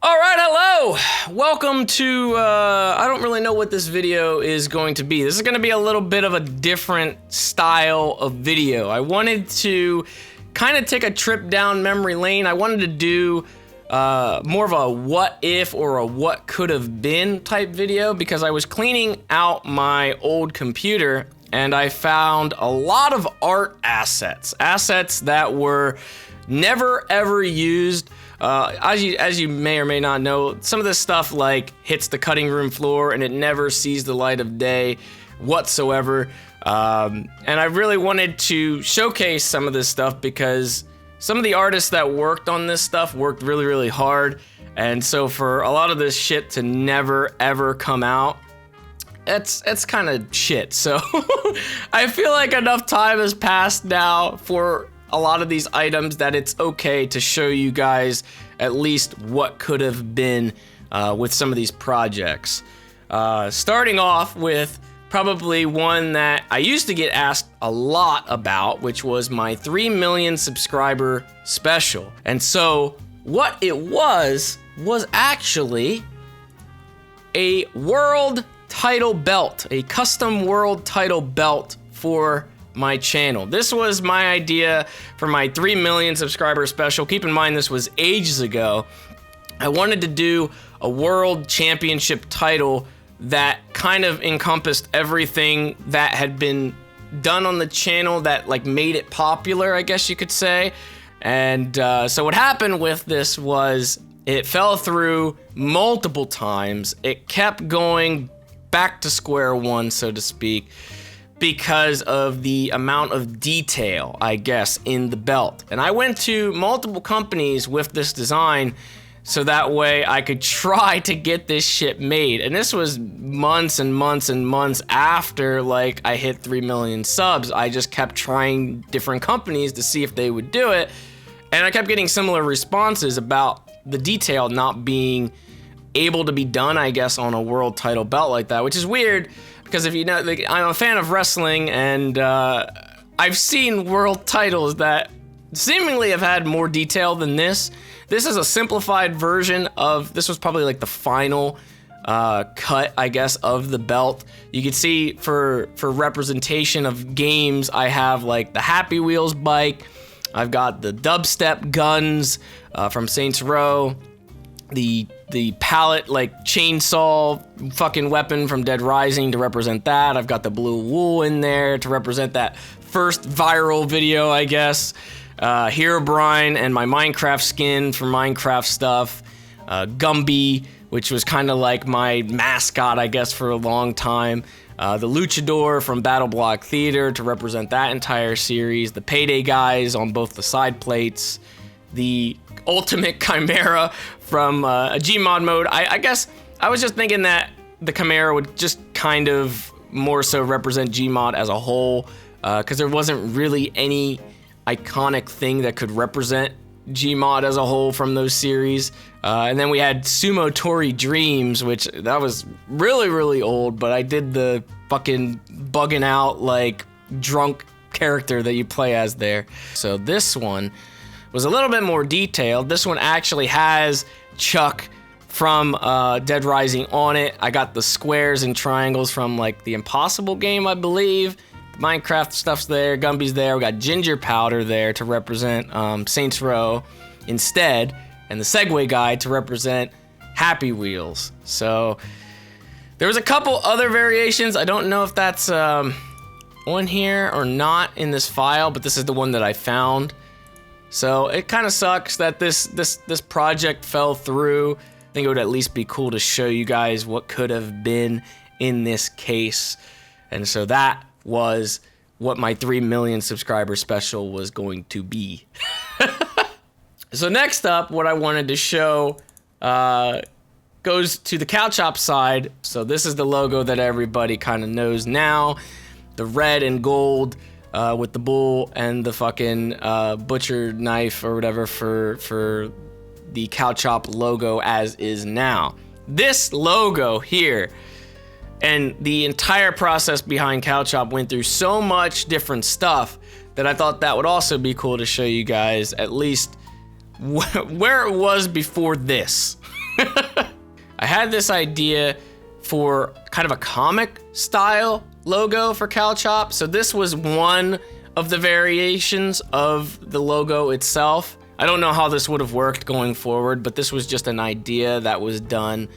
All right, hello. Welcome to, I don't really know what this video is going to be. This is going to be a little bit of a different style of video. I wanted to kind of take a trip down memory lane. I wanted to do more of a what if or a what could have been type video because I was cleaning out my old computer and I found a lot of art assets that were never ever used. As you may or may not know, some of this stuff like hits the cutting room floor and it never sees the light of day whatsoever. And I really wanted to showcase some of this stuff because some of the artists that worked on this stuff worked really, really hard. And so for a lot of this shit to never ever come out, it's kind of shit. So I feel like enough time has passed now for a lot of these items that it's okay to show you guys at least what could have been with some of these projects. Starting off with probably one that I used to get asked a lot about, which was my 3 million subscriber special. And so what it was actually a world title belt, a custom world title belt for my channel. This was my idea for my 3 million subscriber special. Keep in mind, this was ages ago. I wanted to do a world championship title that kind of encompassed everything that had been done on the channel that like made it popular, I guess you could say. And so what happened with this was it fell through multiple times. It kept going back to square one, so to speak, because of the amount of detail, I guess, in the belt. And I went to multiple companies with this design so that way I could try to get this shit made. And this was months and months and months after like I hit 3 million subs. I just kept trying different companies to see if they would do it. And I kept getting similar responses about the detail not being able to be done, I guess, on a world title belt like that, which is weird. Because if you know, like, I'm a fan of wrestling, and I've seen world titles that seemingly have had more detail than this. This is a simplified version of, this was probably like the final cut, I guess, of the belt. You can see for representation of games, I have like the Happy Wheels bike, I've got the dubstep guns from Saints Row, the pallet like chainsaw fucking weapon from Dead Rising to represent that. I've got the blue wool in there to represent that first viral video, I guess. Herobrine and my Minecraft skin for Minecraft stuff. Gumby, which was kind of like my mascot, I guess, for a long time. The Luchador from Battle Block Theater to represent that entire series. The Payday guys on both the side plates. The Ultimate Chimera from a Gmod mode. I guess I was just thinking that the Chimera would just kind of more so represent Gmod as a whole, because there wasn't really any iconic thing that could represent Gmod as a whole from those series. And then we had Sumo Tori Dreams, which that was really, really old, but I did the fucking bugging out like drunk character that you play as there. So this one was a little bit more detailed. This one actually has Chuck from Dead Rising on it. I got the squares and triangles from like the Impossible game, I believe. Minecraft stuff's there, Gumby's there. We got Ginger Powder there to represent Saints Row instead, and the Segway guy to represent Happy Wheels. So there was a couple other variations. I don't know if that's on here or not in this file, but this is the one that I found. So it kind of sucks that this project fell through. I think it would at least be cool to show you guys what could have been in this case. And so that was what my 3 million subscriber special was going to be. So next up, what I wanted to show goes to the CowChop side. So this is the logo that everybody kind of knows now. The red and gold with the bull and the fucking butcher knife or whatever for the CowChop logo as is now. This logo here and the entire process behind CowChop went through so much different stuff that I thought that would also be cool to show you guys at least where it was before this. I had this idea for kind of a comic style logo for CowChop. So this was one of the variations of the logo itself. I don't know how this would have worked going forward, but this was just an idea that was done.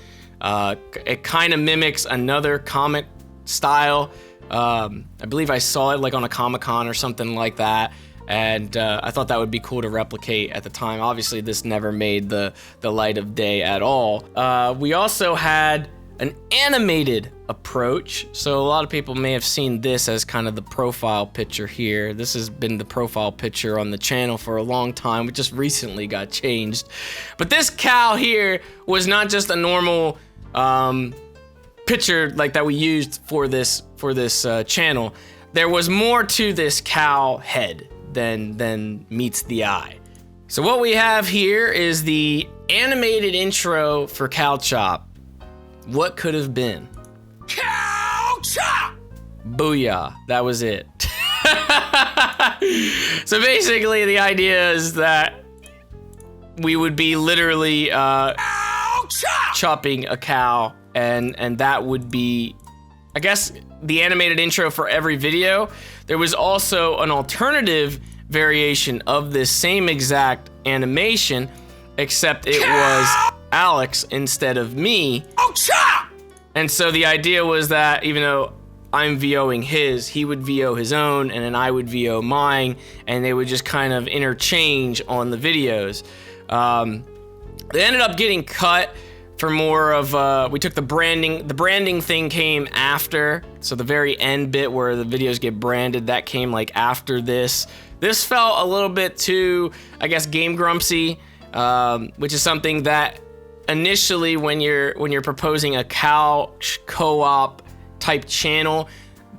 It kind of mimics another comic style. I believe I saw it like on a Comic-Con or something like that. And I thought that would be cool to replicate at the time. Obviously, this never made the light of day at all. We also had an animated approach. So a lot of people may have seen this as kind of the profile picture here. This has been the profile picture on the channel for a long time. It just recently got changed. But this cow here was not just a normal picture like that we used for this channel. There was more to this cow head than meets the eye. So what we have here is the animated intro for CowChop. What could have been? CowChop! Booyah, that was it. So basically the idea is that we would be literally chopping a cow, and that would be, I guess, the animated intro for every video. There was also an alternative variation of this same exact animation, except it was Alex instead of me. And so the idea was that even though I'm VOing his, he would VO his own, and then I would VO mine, and they would just kind of interchange on the videos. They ended up getting cut for more of, we took the branding thing came after, so the very end bit where the videos get branded, that came like after this. This felt a little bit too, I guess, game grumpsy, which is something that initially when you're proposing a cow co-op type channel,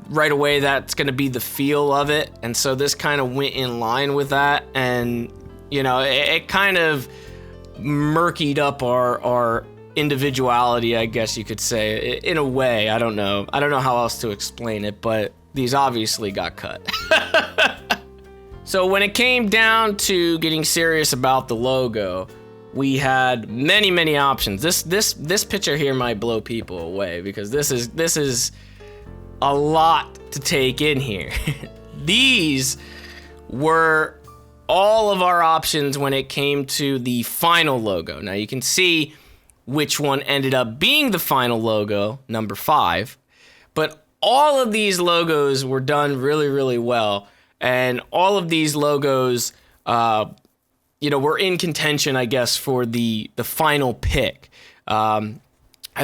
right away that's gonna be the feel of it, and so this kind of went in line with that, and you know, it kind of murkied up our individuality, I guess you could say, in a way. I don't know how else to explain it, but these obviously got cut. So when it came down to getting serious about the logo, we had many options. This picture here might blow people away because this is a lot to take in here. These were all of our options when it came to the final logo. Now you can see which one ended up being the final logo, number 5, but all of these logos were done really well, and all of these logos you know, we're in contention, I guess, for the final pick. I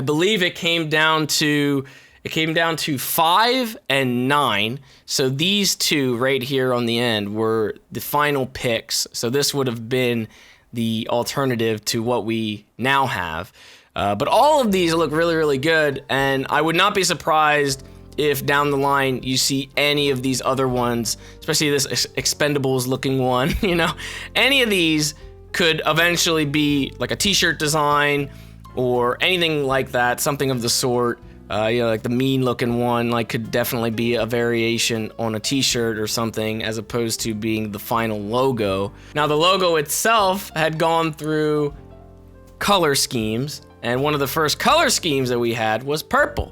believe it came down to 5 and 9. So these two right here on the end were the final picks. So this would have been the alternative to what we now have. But all of these look really good, and I would not be surprised if down the line you see any of these other ones, especially this Expendables looking one, you know, any of these could eventually be like a t-shirt design or anything like that, something of the sort. You know, like the mean looking one, like could definitely be a variation on a t-shirt or something, as opposed to being the final logo. Now the logo itself had gone through color schemes, and one of the first color schemes that we had was purple.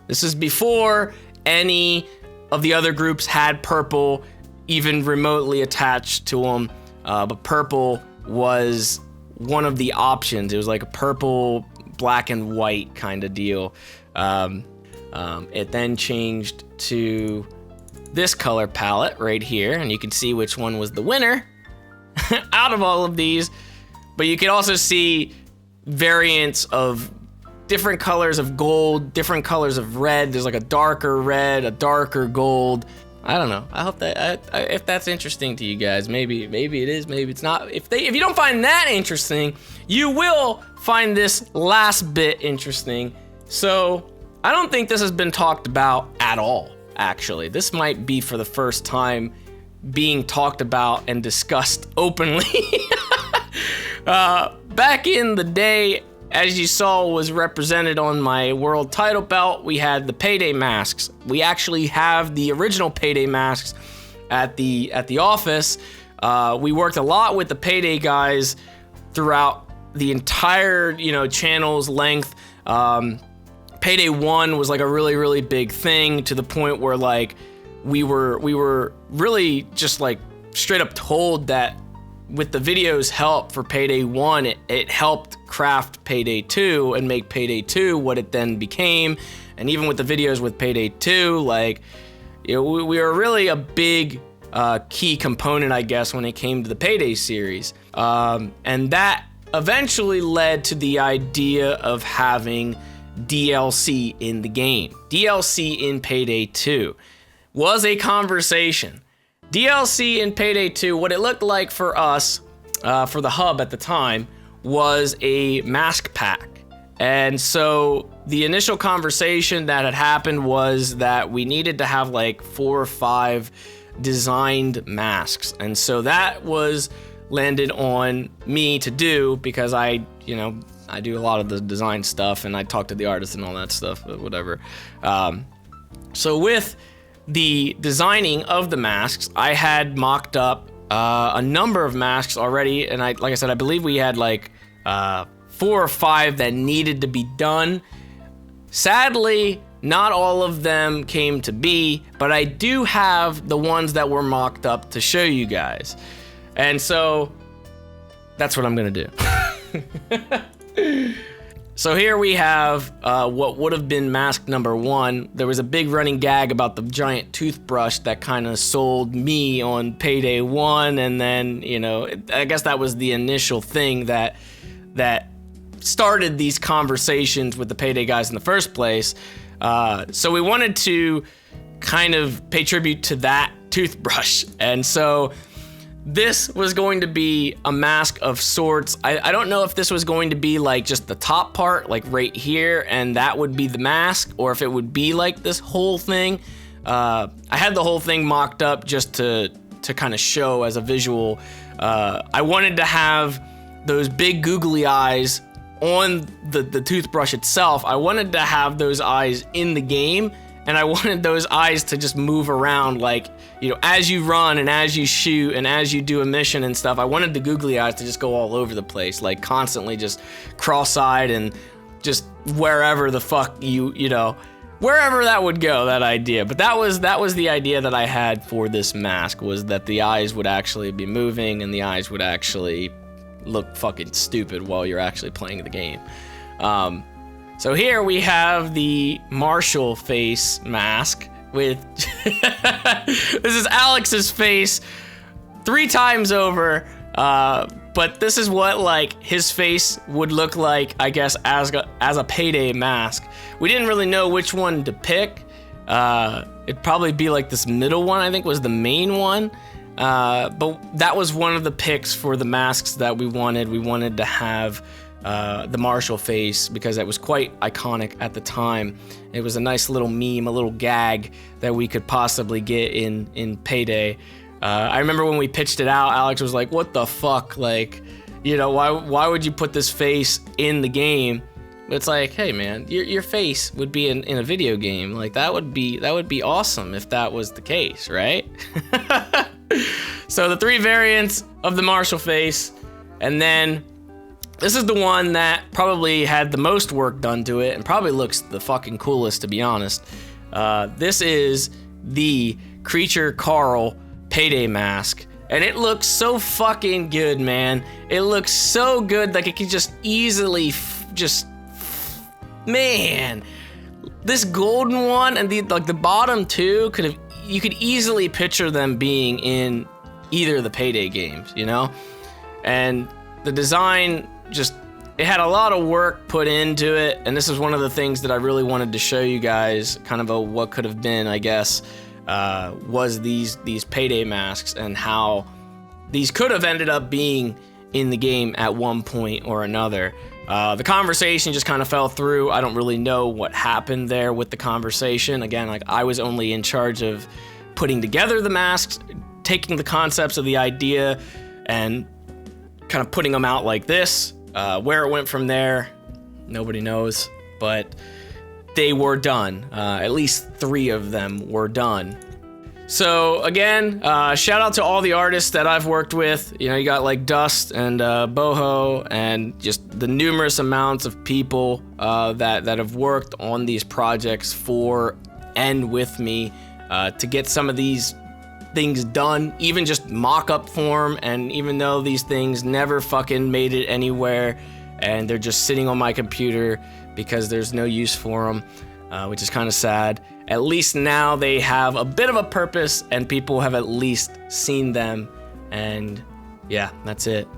This is before any of the other groups had purple even remotely attached to them, but purple was one of the options. It was like a purple, black and white kind of deal. It then changed to this color palette right here, and you can see which one was the winner out of all of these, but you can also see variants of different colors of gold, different colors of red. There's like a darker red, a darker gold. I don't know. I hope that if that's interesting to you guys, maybe it is, maybe it's not. If you don't find that interesting, you will find this last bit interesting. So I don't think this has been talked about at all, actually. This might be for the first time being talked about and discussed openly. Back in the day, as you saw, was represented on my world title belt, we had the Payday masks. We actually have the original Payday masks at the office. We worked a lot with the Payday guys throughout the entire, you know, channel's length. Payday 1 was like a really, really big thing, to the point where like we were really just like straight up told that with the video's help for Payday 1, it helped craft Payday 2 and make Payday 2 what it then became. And even with the videos with Payday 2, like, you know, we were really a big key component, I guess, when it came to the Payday series. And that eventually led to the idea of having DLC in the game. DLC in Payday 2 was a conversation. DLC in Payday 2, what it looked like for us, for the hub at the time, was a mask pack. And so the initial conversation that had happened was that we needed to have like 4 or 5 designed masks. And so that was landed on me to do, because I do a lot of the design stuff, and I talk to the artists and all that stuff, whatever. So with the designing of the masks, I had mocked up a number of masks already, and like I said, I believe we had like 4 or 5 that needed to be done. Sadly, not all of them came to be, but I do have the ones that were mocked up to show you guys. And so that's what I'm gonna do. So here we have what would have been mask number 1. There was a big running gag about the giant toothbrush that kind of sold me on Payday 1, and then, you know, I guess that was the initial thing that started these conversations with the Payday guys in the first place. So we wanted to kind of pay tribute to that toothbrush, and so this was going to be a mask of sorts. I don't know if this was going to be like just the top part, like right here, and that would be the mask, or if it would be like this whole thing. I had the whole thing mocked up just to kind of show as a visual. I wanted to have those big googly eyes on the toothbrush itself. I wanted to have those eyes in the game, and I wanted those eyes to just move around, like, you know, as you run and as you shoot and as you do a mission and stuff. I wanted the googly eyes to just go all over the place, like constantly just cross-eyed and just wherever the fuck you know, wherever that would go, that idea. But that was the idea that I had for this mask, was that the eyes would actually be moving and the eyes would actually look fucking stupid while you're actually playing the game. So here we have the Marshall face mask with this is Alex's face 3 times over, but this is what like his face would look like, I guess, as a Payday mask. We didn't really know which one to pick. It'd probably be like this middle one, I think was the main one. But that was one of the picks for the masks that we wanted. We wanted to have the Marshall face because it was quite iconic at the time. It was a nice little meme, a little gag that we could possibly get in Payday. I remember when we pitched it out, Alex was like, what the fuck? Like, you know, why would you put this face in the game? It's like, hey man, your face would be in a video game. Like that would be awesome if that was the case, right? So the 3 variants of the Marshall face, and then this is the one that probably had the most work done to it and probably looks the fucking coolest, to be honest. This is the Creature Carl Payday mask, and it looks so fucking good, man. It looks so good, like it could just easily man, this golden one and the bottom 2 you could easily picture them being in either of the Payday games, you know? And the design it had a lot of work put into it, and this is one of the things that I really wanted to show you guys, kind of what could have been, I guess, was these Payday masks and how these could have ended up being in the game at one point or another. The conversation just kind of fell through. I don't really know what happened there with the conversation. Again, like I was only in charge of putting together the masks, taking the concepts of the idea and kind of putting them out like this. Where it went from there, nobody knows, but they were done. At least 3 of them were done. So again, shout out to all the artists that I've worked with. You know, you got like Dust and Boho and just the numerous amounts of people that have worked on these projects for and with me to get some of these things done, even just mock-up form. And even though these things never fucking made it anywhere and they're just sitting on my computer because there's no use for them, which is kind of sad. At least now they have a bit of a purpose and people have at least seen them. And yeah, that's it.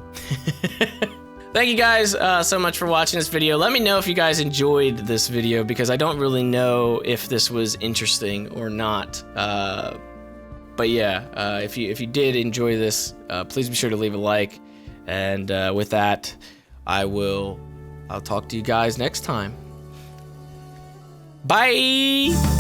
Thank you guys so much for watching this video. Let me know if you guys enjoyed this video because I don't really know if this was interesting or not. But yeah, if you did enjoy this, please be sure to leave a like. And with that, I'll talk to you guys next time. Bye!